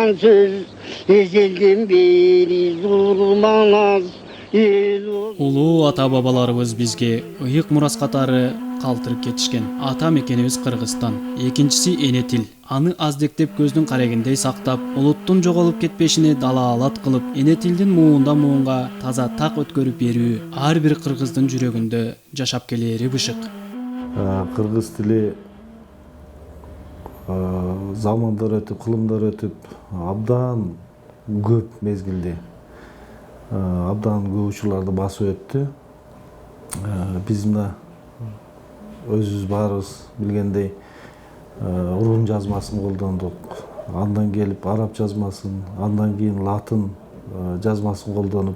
aytılgan söz, ezelden beri zurmanaz el oldu. Улуу ата бабаларыбыз бизге ыйык мурас катары калтырып кетишкен. Ата мекенибиз Кыргызстан, экинчиси эне тил. Аны аздектеп көздүн карегиндей сактап, улуттун жоголуп кетпешине далаалат кылып, эне тилдин муундан муунга таза так өткөрүп берүү ар бир кыргыздын жүрөгүндө жашап келери бышык. Кыргыз тили замандар өтүп, кылымдар өтүп, абдан көп мезгилде абдан көп учурларды басып өттү. Биз мына өзүбүз баарыбыз билгендей урун жазмасын колдондук. Андан келип араб жазмасын, андан кийин латын жазмасын колдонуп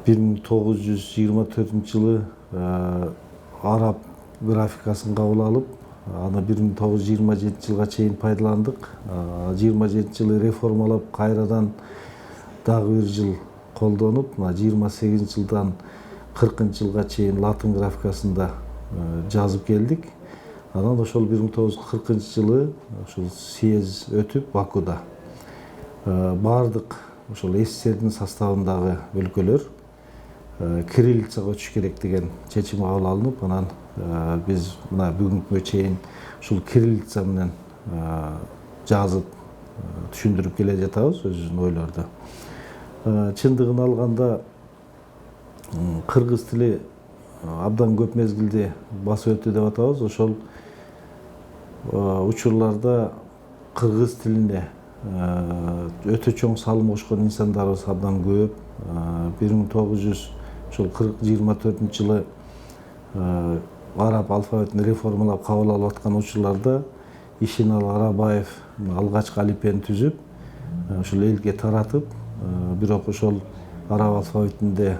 1924-жылы араб графикасын кабыл алып, аны 1927-жылга чейин пайдаландык. 27-жылы реформалап, кайрадан дагы бир жыл колдонуп, 28-жылдан 40-жылга чейин латын графикасында жазып келдик. Анан ошол 1940-жылы ошол съезд өтүп Бакуда бардык ошол СССРдин составындагы өлкөлөр кириллицага өтүш керек деген чечим кабыл алынып, анан биз мына бүгүнкүгө чейин ушул кириллица менен жазып түшүндүрүп келе жатабыз өзүбүздүн ойлорду. Чындыгын алганда кыргыз тили абдан көп мезгилде басып өттү деп атабыз. Ошол учурларда кыргыз тилине өтө чоң салым кошкон инсандарыбыз абдан көп. 1924-жылы араб алфавитин реформалап кабыл алып аткан учурларда Ишеналы Арабаев алгачкы алифбени түзүп, ошол элге таратып, бирок ошол араб алфавитинде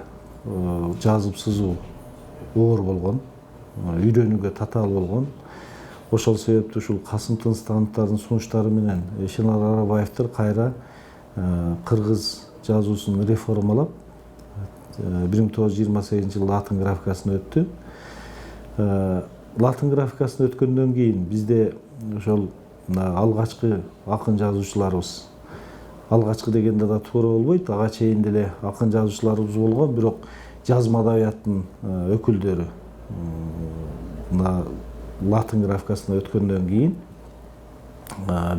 жазып сызуу оор болгон, үйрөнүүгө татаал болгон. Ошол себептен ушул Касым Тыныстановдун сунуштары менен Ишеналы Арабаевдер кайра кыргыз жазуусун реформалап 1928-жылы латын графикасына өттү. Латын графикасына өткөндөн кийин бизде ошол алгачкы акын жазуучуларыбыз, алгачкы дегенде да туура болбойт, ага чейин деле акын жазуучуларыбыз болгон, бирок жазма адабияттын өкүлдөрү латын графикасына өткөндөн кийин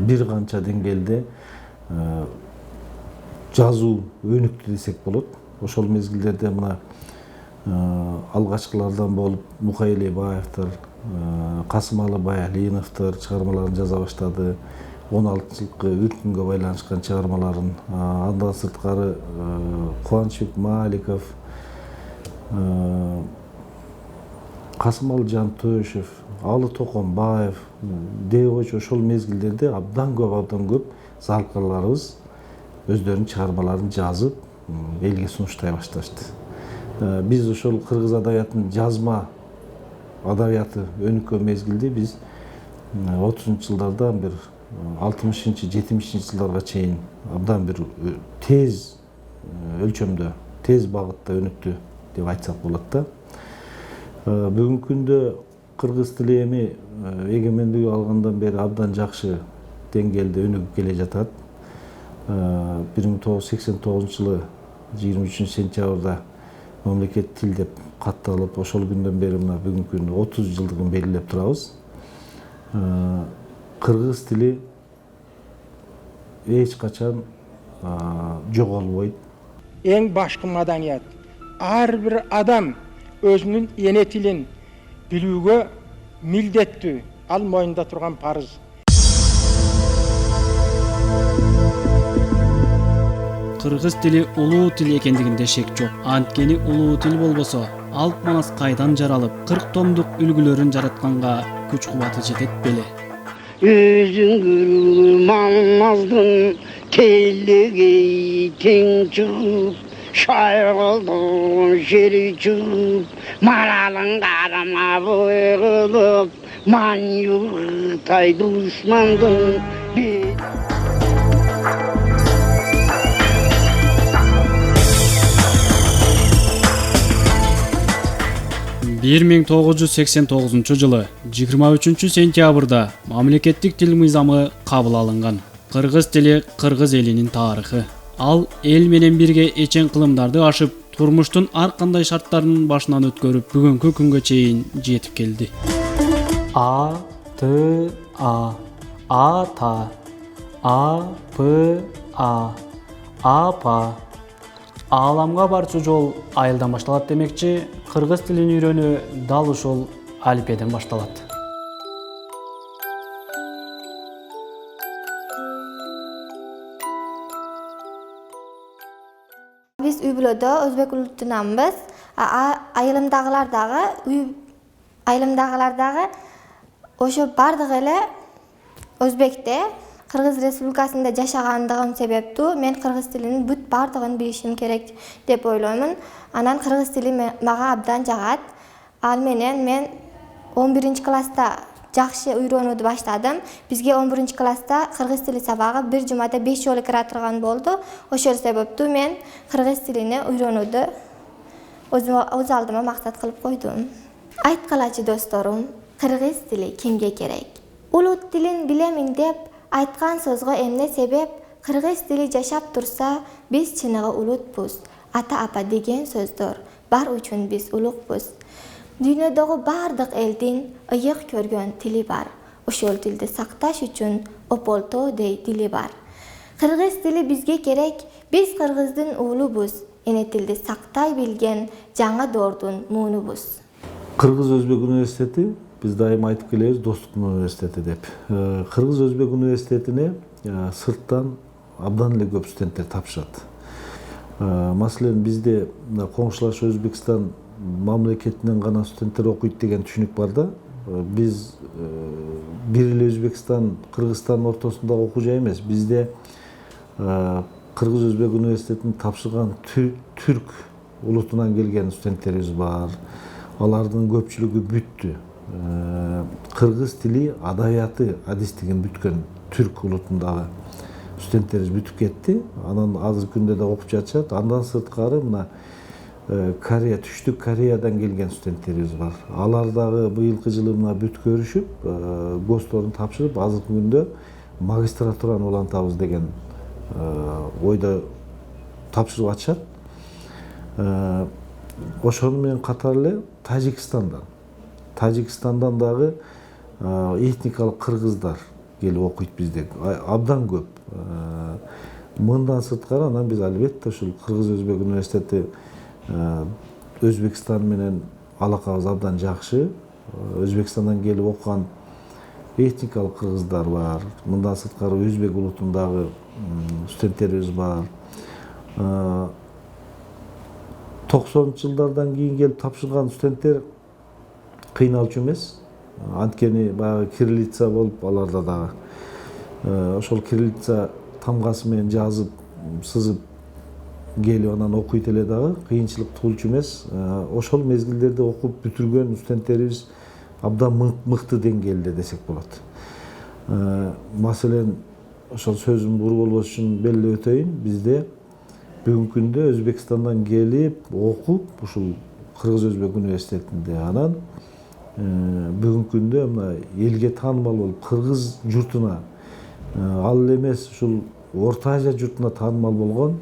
бир канча деңгээлде жазуу өнүктү десек болот. Ошол мезгилдерде мына алгачкылардан болуп Мукай Элебаевдер, Касымалы Баялиновдор чыгармаларын жаза баштады. 16-жылкы үркүнгө байланышкан чыгармаларын, андан сырткары Кубанычбек Маликов, Касымалы Жантөшев, Алы Токонбаев деп койчу ошол мезгилдерде абдан көп залкаларыбыз өздөрүнүн чыгармаларын жазып элге сунуштай башташты. Биз ошол кыргыз адабиятынын жазма адабияты өнүккөн мезгилде биз 30-жылдардан бир 60-70-жылдарга чейин абдан бир тез өлчөмдө, тез багытта өнүктү деп айтсак болот да. Бүгүнкү күндө кыргыз тили эми эгемендик алгандан бери абдан жакшы деңгээлде өнүгүп келе жатат. 1989-жылы 23-сентябрда мамлекет тил деп катталып, ошол күндөн бери мына бүгүнкү күндө 30 жылдыгын белгилеп турабыз. Кыргыз тили эч качан жоголбойт. Эң башкы маданият. Ар бир адам өзүнүн эне тилин билүүгө милдеттүү. Ал мойнунда турган парыз. Кыргыз тили улуу тил экендигинде шек жок. Анткени улуу тил болбосо, алп манас кайдан жаралып, 40 томдук үлгүлөрүн жаратканга күч кубаты жетет беле. Özün gülmanmazdın, telliği teң çıkıp, şair oldun şeri çıkıp, maralın karama boyulup, man yurtay düşmandın. 1989 жылы 23 сентябрда мамлекеттик тил мыйзамы кабыл алынган. Кыргыз тили кыргыз элинин тарыхы. Ал эл менен бирге эчен кылымдарды ашып, турмуштун ар кандай шарттарын башынан өткөрүп, бүгүнкү күнгө чейин жетип келди. А Т А ата, А П А апа. Ааламга барчу жол айылдан башталат демекчи, кыргыз тилин үйрөнүү дал ушул алифбеден башталат. Biz үй бүлөдө өзбек улутунанбыз. Айылымдагылар дагы ошо бардыгы эле өзбекте. Кыргыз Республикасында жашагандыгым себептүү мен кыргыз тилинин бүт бардыгын билишим керек деп ойлоймун. Анан кыргыз тили мага абдан жагат. Ал менен мен 11-класста жакшы үйрөнүүнү баштадым. Бизге 11-класста кыргыз тили сабагы бир жумада 5 жолу кыра турган болду. Ошол себептүү мен кыргыз тилини үйрөнүүдө өз алдыма максат кылып койдум. Айткалачы досторум, кыргыз тили кимге керек? Улут тилин билемин деп айткан сөзгө эмне себеп? Кыргыз тили жашап турса, биз чыныгы улутпуз. Ата-апа деген сөздөр бар үчүн биз улукпуз. Дүйнөдөгү бардык элдин ыйык көргөн тили бар. Ошол тилди сакташ үчүн ополтоо дей тили бар. Кыргыз тили бизге керек. Биз кыргыздын уулубуз. Эне тилди сактай билген жаңы доордун муунубуз. Кыргыз-Өзбек университети биз дайыма айтып келебиз достуктун университети деп. Кыргыз-Өзбек университетине сырттан абдан эле көп студенттер тапшырат. Маселен бизде коңшулаш Өзбекстан мамлекетинен гана студенттер окуйт деген түшүнүк бар да. Биз бир эле Өзбекстан, Кыргызстан ортосунда окуу жай эмес. Бизде Кыргыз-Өзбек университетин тапшырган түрк улутунан келген студенттерибиз бар. Алардын көпчүлүгү бүттү. Кыргыз тили, адабияты, адистигин бүткөн түрк улутундагы студенттерибиз бүтүп кетти. Анан азыркы күндө да окуп жатышат. Андан сырткары мына Корея, Түштүк Кореядан келген студенттерибиз бар. Алар дагы быйылкы жылы мына бүткөрүшүп, госторун тапшырып, азыркы күндө магистратураны улантабыз деген ойдо тапшырып атышат. Ошону менен катар эле Тажикстандан дагы этникалык кыргыздар келип окуйт бизде. Абдан көп. Мындан сырткары анан биз албетте ушул Кыргыз-Өзбек университети Өзбекстан менен алакабыз абдан жакшы. Өзбекстандан келип окуган этникалык кыргыздар бар. Мындан сырткары өзбек улутундагы студенттерибиз бар. 90-жылдардан кийин келип тапшырган студенттер кыйналчу эмес. Анткени баягы кириллица болуп аларда дагы. Ошол кириллица тамгасы менен жазып, сызып келип анан окуйт эле дагы кыйынчылык туулчу эмес. Ошол мезгилдерде окуп бүтүргөн студенттерибиз абдан мыкты деңгээлде десек болот. Маселен, ошол сөзүм бур болбош үчүн белгилеп өтөйүн. Бизде бүгүнкү күндө Өзбекстандан келип окуп, ушул Кыргыз-Өзбек университетинде анан бүгүнкү күндө мына элге таанымал болуп, кыргыз журтуна ал эмес ушул Орто Азия журтуна таанымал болгон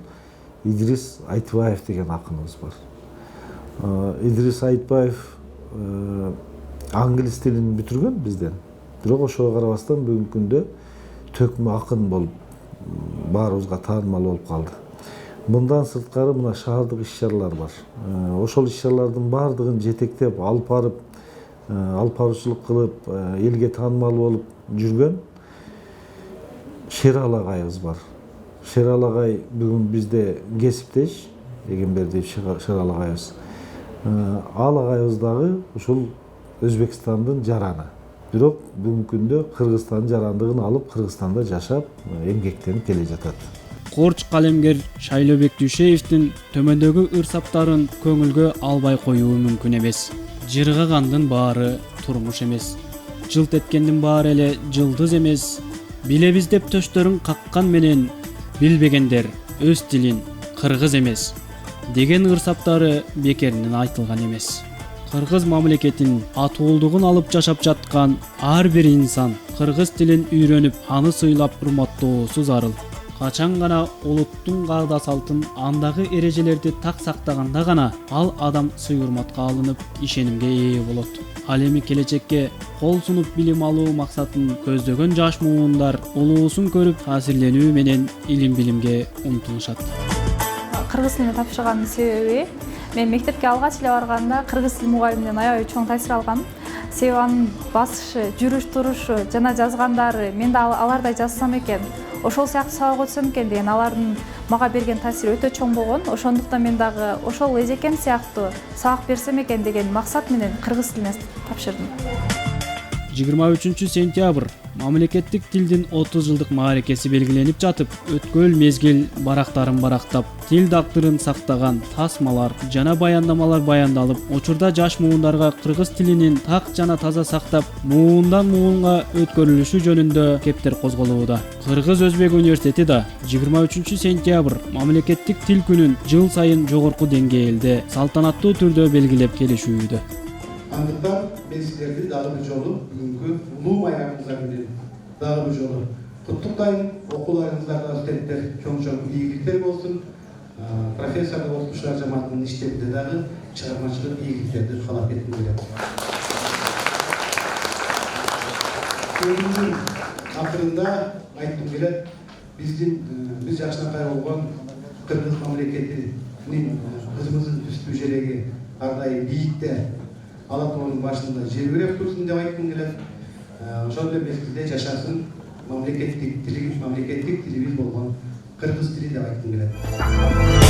Идрис Айтбаев деген акыныбыз бар. Идрис Айтбаев англис тилин бүтүргөн бизден. Бирок ошого карабастан бүгүнкү күндө төкмө акын болуп баарыбызга таанымал болуп калды. Мындан сырткары мына шаардык иш-чаралар бар. Ошол иш-чаралардын баардыгын жетектеп, алып баруучулук кылып, элге таанымал болуп жүргөн Шерал агайыбыз бар. Шерал агай бүгүн бизде кесиптеш, Эгембердиев Шерал агайыбыз. Ал агайыбыз дагы ушул Өзбекстандын жараны. Бирок бүгүнкү күндө Кыргызстандын жарандыгын алып, Кыргызстанда жашап, эмгектенип келе жатат. Корч калемгер Шайлообек Дүйшеевдин төмөндөгү ырсаптарын көңүлгө албай коюу мүмкүн эмес. Жыргагандын баары турмуш эмес. Жылт эткендин баары эле жылдыз эмес. Билебиз деп төштөрүн каккан менен билбегендер өз тилин кыргыз эмес деген ырсаптары бекеринен айтылган эмес. кыргыз мамлекетинин атуулдугун алып жашап жаткан ар бир инсан кыргыз тилин үйрөнүп, аны сыйлап урматтоосу зарыл. Качан гана улуттун каада салтын, андагы эрежелерди так сактаганда гана ал адам сый урматка алынып, ишенимге ээ болот. Ал эми келечекке кол сунуп билим алуу максатын көздөгөн жаш муундар улуусун көрүп таасирленүү менен илим билимге умтулушат. Кыргыз тилине тапшырганын себеби мен мектепке алгач эле барганда кыргыз тил мугалиминен аябай чоң таасир алгам. Себеби анын басышы, жүрүш турушу жана жазгандары мен да алардай жазсам экен, ошол сыяктуу сабак өтсөм экен деген алардын мага берген таасири өтө чоң болгон. Ошондуктан мен дагы ошол эжекен сыяктуу сабак берсем экен деген максат менен кыргыз тилине тапшырдым. 23 сентябрь мамлекеттик тилдин 30 жылдык мааракеси белгиленип жатып, өткөн мезгил барактарын барактап, тил дактырын сактаган тасмалар жана баяндамалар баяндалып, учурда жаш муундарга кыргыз тилинин так жана таза сактап, муундан муунга өткөрүлүшү жөнүндө кептер козголууда. Кыргыз Өзбек университети да 23 сентябрь мамлекеттик тил күнүн жыл сайын жогорку деңгээлде салтанаттуу түрдө белгилеп келишүүдө. Андыктан мен сиздерди дагы бир жолу бүгүнкү улуу байрамыңыздар менен дагы бир жолу куттуктайм. Окууларыңыздарда студенттер чоң ийгиликтер болсун. Профессор окутуучулар жамаатынын иштеринде дагы чыгармачылык ийгиликтерди каалап кетким келет. Сөзүмдүн акырында айткым келет, биз жакшынакай болгон кыргыз мамлекетинин кызымыздын түстүү желеги ар дайым бийикте ала тоонун башында желбиреп турсун деп айткым келет. Ошол эле мезгилде жашасын мамлекеттик тилибиз болгон кыргыз тили деп айткым келет.